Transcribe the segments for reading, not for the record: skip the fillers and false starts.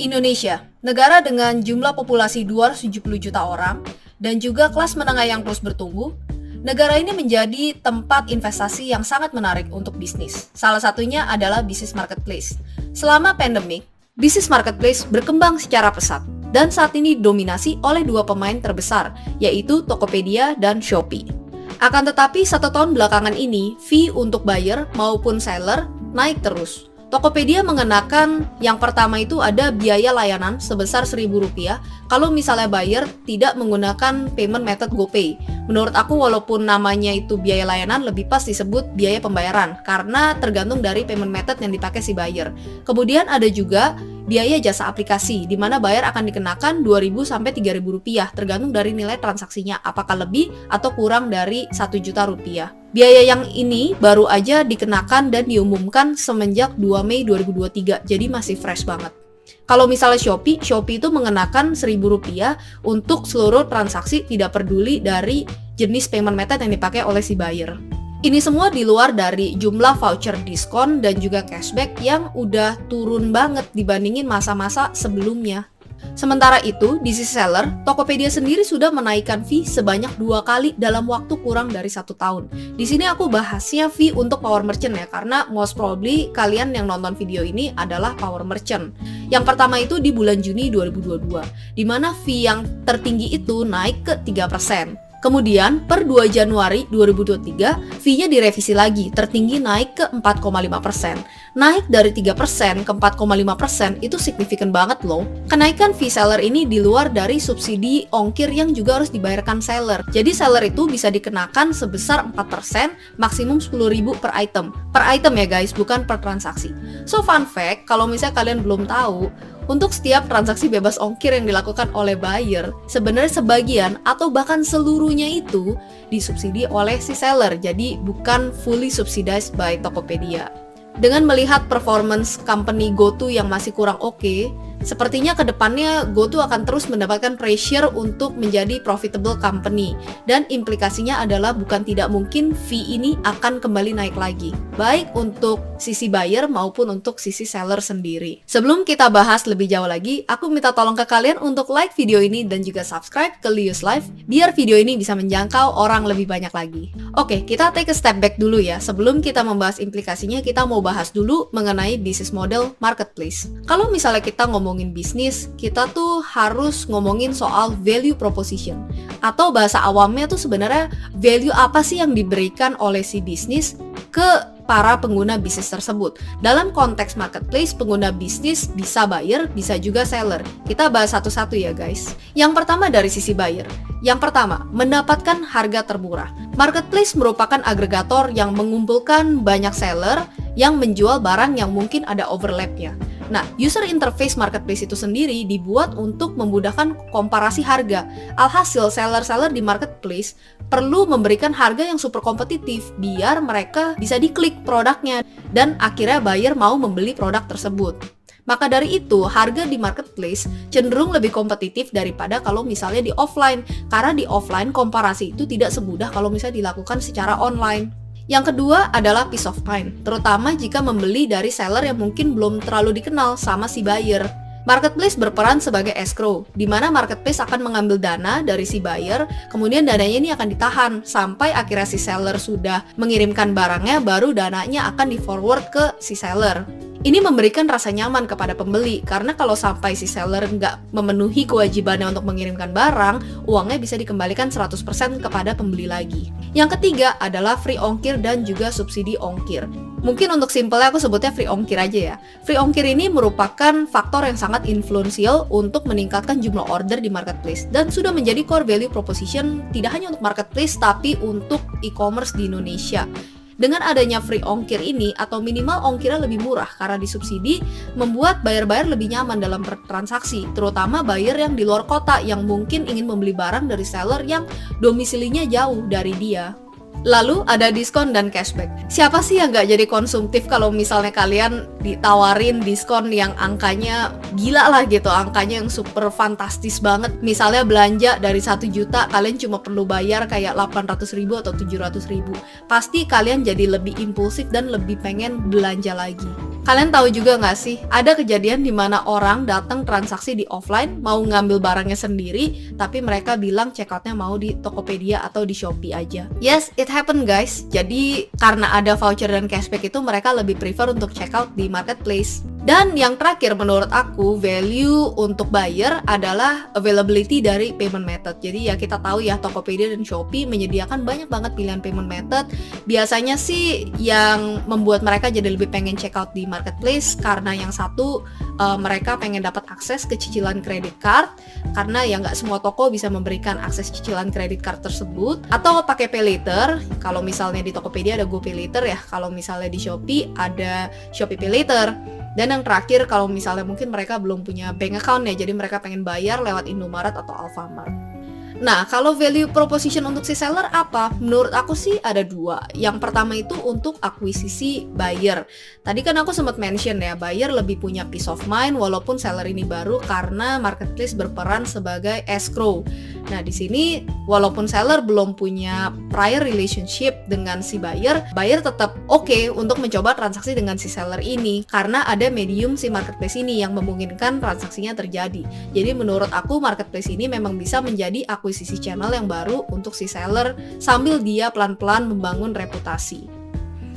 Indonesia, negara dengan jumlah populasi 270 juta orang dan juga kelas menengah yang terus bertumbuh, negara ini menjadi tempat investasi yang sangat menarik untuk bisnis. Salah satunya adalah bisnis marketplace. Selama pandemik, bisnis marketplace berkembang secara pesat dan saat ini didominasi oleh dua pemain terbesar, yaitu Tokopedia dan Shopee. Akan tetapi, 1 tahun belakangan ini, fee untuk buyer maupun seller naik terus. Tokopedia mengenakan yang pertama itu ada biaya layanan sebesar Rp1.000 kalau misalnya buyer tidak menggunakan payment method GoPay. Menurut aku walaupun namanya itu biaya layanan lebih pas disebut biaya pembayaran karena tergantung dari payment method yang dipakai si buyer. Kemudian ada juga biaya jasa aplikasi di mana buyer akan dikenakan Rp2.000 sampai Rp3.000 tergantung dari nilai transaksinya apakah lebih atau kurang dari Rp1.000.000. Biaya yang ini baru aja dikenakan dan diumumkan semenjak 2 Mei 2023, jadi masih fresh banget. Kalau misalnya Shopee itu mengenakan Rp1.000 untuk seluruh transaksi tidak peduli dari jenis payment method yang dipakai oleh si buyer. Ini semua di luar dari jumlah voucher diskon dan juga cashback yang udah turun banget dibandingin masa-masa sebelumnya. Sementara itu, di sisi seller, Tokopedia sendiri sudah menaikkan fee sebanyak 2 kali dalam waktu kurang dari 1 tahun. Di sini aku bahasnya fee untuk power merchant ya, karena most probably kalian yang nonton video ini adalah power merchant. Yang pertama itu di bulan Juni 2022, di mana fee yang tertinggi itu naik ke 3%. Kemudian, per 2 Januari 2023, fee-nya direvisi lagi, tertinggi naik ke 4,5%. Naik dari 3% ke 4,5% itu signifikan banget loh. Kenaikan fee seller ini di luar dari subsidi ongkir yang juga harus dibayarkan seller. Jadi seller itu bisa dikenakan sebesar 4%, maksimum Rp10.000 per item. Per item ya guys, bukan per transaksi. So fun fact, kalau misalnya kalian belum tahu, untuk setiap transaksi bebas ongkir yang dilakukan oleh buyer, sebenarnya sebagian atau bahkan seluruhnya itu disubsidi oleh si seller, jadi bukan fully subsidized by Tokopedia. Dengan melihat performance company GoTo yang masih kurang oke, sepertinya kedepannya GoTo akan terus mendapatkan pressure untuk menjadi profitable company. Dan implikasinya adalah bukan tidak mungkin fee ini akan kembali naik lagi, baik untuk sisi buyer maupun untuk sisi seller sendiri. Sebelum kita bahas lebih jauh lagi, aku minta tolong ke kalian untuk like video ini dan juga subscribe ke Lius Live, biar video ini bisa menjangkau orang lebih banyak lagi. Oke, kita take a step back dulu ya. Sebelum kita membahas implikasinya, kita mau bahas dulu mengenai bisnis model marketplace. Kalau misalnya kita ngomongin bisnis, kita tuh harus ngomongin soal value proposition. Atau bahasa awamnya tuh sebenarnya value apa sih yang diberikan oleh si bisnis ke para pengguna bisnis tersebut. Dalam konteks marketplace, pengguna bisnis bisa buyer, bisa juga seller. Kita bahas satu-satu ya guys. Yang pertama dari sisi buyer. Yang pertama, mendapatkan harga termurah. Marketplace merupakan agregator yang mengumpulkan banyak seller yang menjual barang yang mungkin ada overlapnya. Nah, user interface marketplace itu sendiri dibuat untuk memudahkan komparasi harga. Alhasil, seller-seller di marketplace perlu memberikan harga yang super kompetitif biar mereka bisa diklik produknya dan akhirnya buyer mau membeli produk tersebut. Maka dari itu, harga di marketplace cenderung lebih kompetitif daripada kalau misalnya di offline. Karena di offline, komparasi itu tidak semudah kalau misalnya dilakukan secara online. Yang kedua adalah peace of mind, terutama jika membeli dari seller yang mungkin belum terlalu dikenal sama si buyer. Marketplace berperan sebagai escrow, di mana marketplace akan mengambil dana dari si buyer, kemudian dananya ini akan ditahan sampai akhirnya si seller sudah mengirimkan barangnya, baru dananya akan di-forward ke si seller. Ini memberikan rasa nyaman kepada pembeli, karena kalau sampai si seller nggak memenuhi kewajibannya untuk mengirimkan barang, uangnya bisa dikembalikan 100% kepada pembeli lagi. Yang ketiga adalah free ongkir dan juga subsidi ongkir. Mungkin untuk simpelnya aku sebutnya free ongkir aja ya. Free ongkir ini merupakan faktor yang sangat influential untuk meningkatkan jumlah order di marketplace dan sudah menjadi core value proposition tidak hanya untuk marketplace tapi untuk e-commerce di Indonesia. Dengan adanya free ongkir ini atau minimal ongkirnya lebih murah karena disubsidi, membuat buyer-buyer lebih nyaman dalam bertransaksi, terutama buyer yang di luar kota yang mungkin ingin membeli barang dari seller yang domisilinya jauh dari dia. Lalu ada diskon dan cashback. Siapa sih yang nggak jadi konsumtif kalau misalnya kalian ditawarin diskon yang angkanya gila lah gitu, angkanya yang super fantastis banget. Misalnya belanja dari 1 juta, kalian cuma perlu bayar kayak 800.000 atau 700.000. Pasti kalian jadi lebih impulsif dan lebih pengen belanja lagi. Kalian tahu juga nggak sih, ada kejadian di mana orang datang transaksi di offline, mau ngambil barangnya sendiri, tapi mereka bilang checkoutnya mau di Tokopedia atau di Shopee aja. Yes, it happened guys. Jadi karena ada voucher dan cashback itu, mereka lebih prefer untuk checkout di marketplace. Dan yang terakhir menurut aku, value untuk buyer adalah availability dari payment method. Jadi ya kita tahu ya, Tokopedia dan Shopee menyediakan banyak banget pilihan payment method. Biasanya sih yang membuat mereka jadi lebih pengen checkout di marketplace karena yang satu, mereka pengen dapat akses ke cicilan credit card, karena ya nggak semua toko bisa memberikan akses cicilan credit card tersebut, atau pakai pay later. Kalau misalnya di Tokopedia ada GoPay Later ya, kalau misalnya di Shopee ada Shopee Pay Later. Dan yang terakhir, kalau misalnya mungkin mereka belum punya bank account ya, jadi mereka pengen bayar lewat Indomaret atau Alfamart. Nah, kalau value proposition untuk si seller apa? Menurut aku sih ada dua. Yang pertama itu untuk akuisisi buyer. Tadi kan aku sempat mention ya, buyer lebih punya peace of mind walaupun seller ini baru karena marketplace berperan sebagai escrow. Nah, di sini walaupun seller belum punya prior relationship dengan si buyer, buyer tetap oke untuk mencoba transaksi dengan si seller ini karena ada medium si marketplace ini yang memungkinkan transaksinya terjadi. Jadi menurut aku marketplace ini memang bisa menjadi akuisisi channel yang baru untuk si seller sambil dia pelan-pelan membangun reputasi.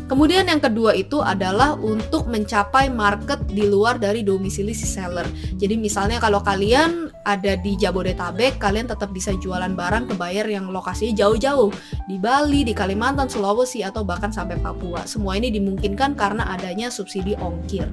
Kemudian yang kedua itu adalah untuk mencapai market di luar dari domisili si seller. Jadi misalnya kalau kalian ada di Jabodetabek, kalian tetap bisa jualan barang ke buyer yang lokasinya jauh-jauh, di Bali, di Kalimantan, Sulawesi, atau bahkan sampai Papua. Semua ini dimungkinkan karena adanya subsidi ongkir.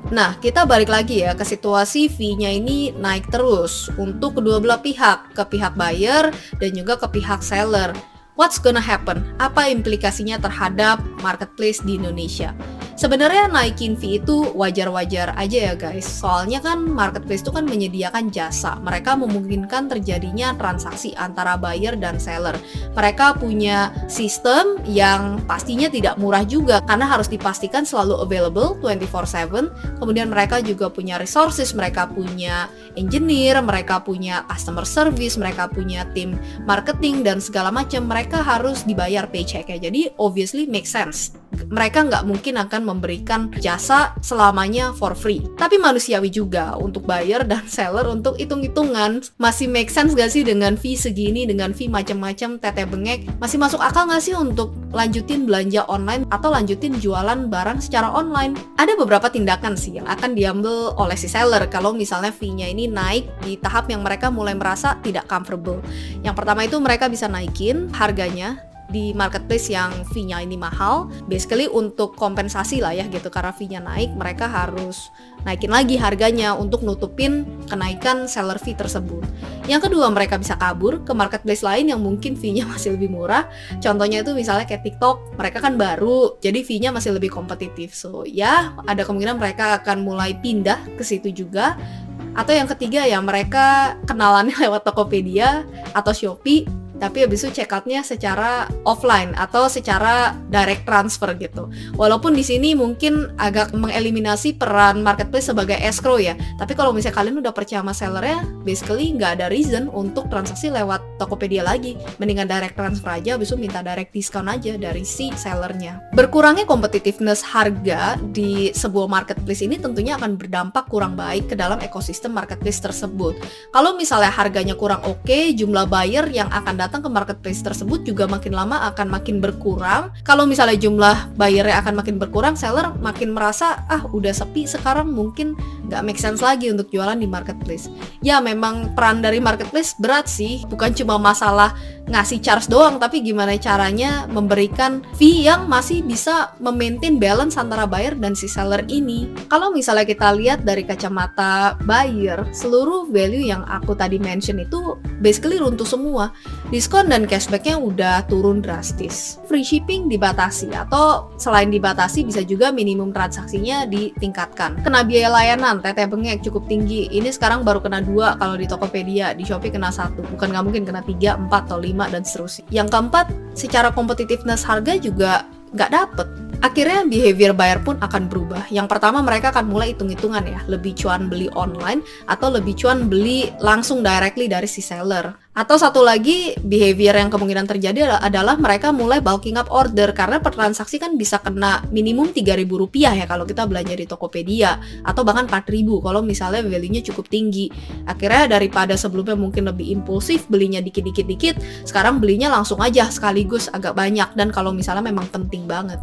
Nah, kita balik lagi ya ke situasi fee-nya ini naik terus untuk kedua belah pihak, ke pihak buyer dan juga ke pihak seller. What's gonna happen? Apa implikasinya terhadap marketplace di Indonesia? Sebenarnya naikin fee itu wajar-wajar aja ya guys. Soalnya kan marketplace itu kan menyediakan jasa. Mereka memungkinkan terjadinya transaksi antara buyer dan seller. Mereka punya sistem yang pastinya tidak murah juga karena harus dipastikan selalu available 24/7. Kemudian mereka juga punya resources, mereka punya engineer, mereka punya customer service, mereka punya tim marketing dan segala macam. Mereka harus dibayar paycheck ya. Jadi obviously make sense. Mereka nggak mungkin akan memberikan jasa selamanya for free. Tapi manusiawi juga untuk buyer dan seller untuk hitung-hitungan, masih make sense gak sih dengan fee segini, dengan fee macam-macam, tete bengek, masih masuk akal gak sih untuk lanjutin belanja online atau lanjutin jualan barang secara online? Ada beberapa tindakan sih yang akan diambil oleh si seller kalau misalnya fee-nya ini naik di tahap yang mereka mulai merasa tidak comfortable. Yang pertama itu mereka bisa naikin harganya di marketplace yang fee-nya ini mahal, basically untuk kompensasi lah ya gitu, karena fee-nya naik, mereka harus naikin lagi harganya untuk nutupin kenaikan seller fee tersebut. Yang kedua, mereka bisa kabur ke marketplace lain yang mungkin fee-nya masih lebih murah. Contohnya itu misalnya kayak TikTok, mereka kan baru, jadi fee-nya masih lebih kompetitif. So ya, ada kemungkinan mereka akan mulai pindah ke situ juga. Atau yang ketiga ya, mereka kenalannya lewat Tokopedia atau Shopee, tapi habis itu checkoutnya secara offline atau secara direct transfer gitu. Walaupun di sini mungkin agak mengeliminasi peran marketplace sebagai escrow ya. Tapi kalau misalnya kalian udah percaya sama sellernya, basically nggak ada reason untuk transaksi lewat Tokopedia lagi. Mendingan direct transfer aja, habis itu minta direct discount aja dari si sellernya. Berkurangnya competitiveness harga di sebuah marketplace ini tentunya akan berdampak kurang baik ke dalam ekosistem marketplace tersebut. Kalau misalnya harganya kurang oke, jumlah buyer yang akan datang ke marketplace tersebut juga makin lama akan makin berkurang. Kalau misalnya jumlah buyernya akan makin berkurang, seller makin merasa udah sepi sekarang, mungkin nggak make sense lagi untuk jualan di marketplace. Ya memang peran dari marketplace berat sih, bukan cuma masalah ngasih charge doang, tapi gimana caranya memberikan fee yang masih bisa memaintain balance antara buyer dan si seller ini. Kalau misalnya kita lihat dari kacamata buyer, seluruh value yang aku tadi mention itu basically runtuh semua. Diskon dan cashbacknya udah turun drastis. Free shipping dibatasi, atau selain dibatasi bisa juga minimum transaksinya ditingkatkan. Kena biaya layanan, tete bengek cukup tinggi. Ini sekarang baru kena 2 kalau di Tokopedia, di Shopee kena 1. Bukan nggak mungkin kena 3, 4, atau 5, dan seterusnya. Yang keempat, secara competitiveness harga juga nggak dapet. Akhirnya behavior buyer pun akan berubah. Yang pertama, mereka akan mulai hitung-hitungan ya, lebih cuan beli online atau lebih cuan beli langsung directly dari si seller. Atau satu lagi behavior yang kemungkinan terjadi adalah mereka mulai bulking up order, karena per transaksi kan bisa kena minimum Rp3.000 ya kalau kita belanja di Tokopedia, atau bahkan Rp4.000 kalau misalnya value-nya cukup tinggi. Akhirnya daripada sebelumnya mungkin lebih impulsif belinya dikit-dikit, sekarang belinya langsung aja sekaligus agak banyak, dan kalau misalnya memang penting banget.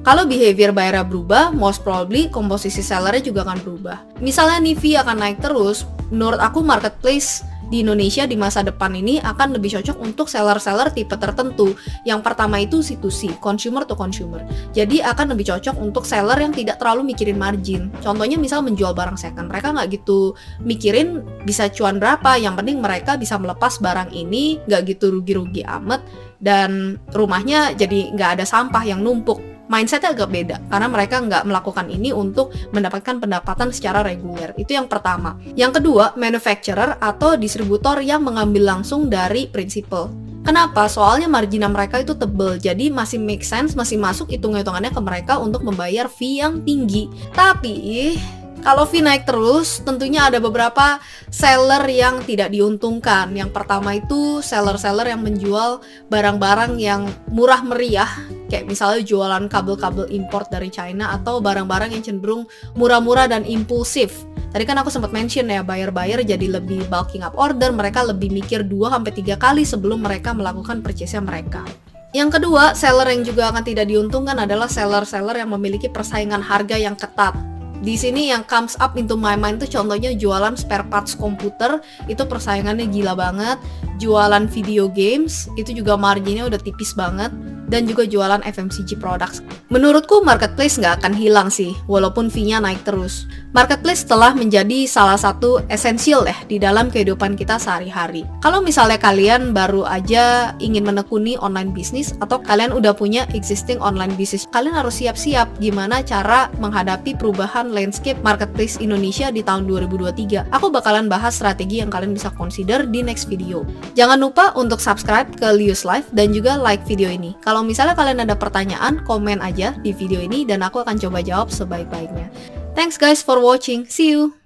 Kalau behavior buyer berubah, most probably komposisi sellernya juga akan berubah. Misalnya Nivea akan naik terus, menurut aku marketplace di Indonesia di masa depan ini akan lebih cocok untuk seller-seller tipe tertentu. Yang pertama itu C2C, consumer to consumer. Jadi akan lebih cocok untuk seller yang tidak terlalu mikirin margin. Contohnya misal menjual barang second, mereka nggak gitu mikirin bisa cuan berapa, yang penting mereka bisa melepas barang ini, nggak gitu rugi-rugi amat, dan rumahnya jadi nggak ada sampah yang numpuk. Mindsetnya agak beda, karena mereka nggak melakukan ini untuk mendapatkan pendapatan secara reguler. Itu yang pertama. Yang kedua, manufacturer atau distributor yang mengambil langsung dari principal. Kenapa? Soalnya margin mereka itu tebel, jadi masih make sense, masih masuk hitung-hitungannya ke mereka untuk membayar fee yang tinggi. Tapi kalau fee naik terus, tentunya ada beberapa seller yang tidak diuntungkan. Yang pertama itu seller-seller yang menjual barang-barang yang murah meriah, kayak misalnya jualan kabel-kabel import dari China, atau barang-barang yang cenderung murah-murah dan impulsif. Tadi kan aku sempat mention ya, buyer-buyer jadi lebih bulking up order, mereka lebih mikir 2-3 kali sebelum mereka melakukan purchase-nya mereka. Yang kedua, seller yang juga akan tidak diuntungkan adalah seller-seller yang memiliki persaingan harga yang ketat. Di sini yang comes up into my mind tuh contohnya jualan spare parts komputer, itu persaingannya gila banget. Jualan video games, itu juga marginnya udah tipis banget. Dan juga jualan FMCG products. Menurutku marketplace nggak akan hilang sih, walaupun fee-nya naik terus. Marketplace telah menjadi salah satu esensial di dalam kehidupan kita sehari-hari. Kalau misalnya kalian baru aja ingin menekuni online bisnis, atau kalian udah punya existing online bisnis, kalian harus siap-siap gimana cara menghadapi perubahan landscape marketplace Indonesia di tahun 2023. Aku bakalan bahas strategi yang kalian bisa consider di next video. Jangan lupa untuk subscribe ke Lius Life dan juga like video ini. Kalau misalnya kalian ada pertanyaan, komen aja di video ini dan aku akan coba jawab sebaik-baiknya. Thanks guys for watching. See you!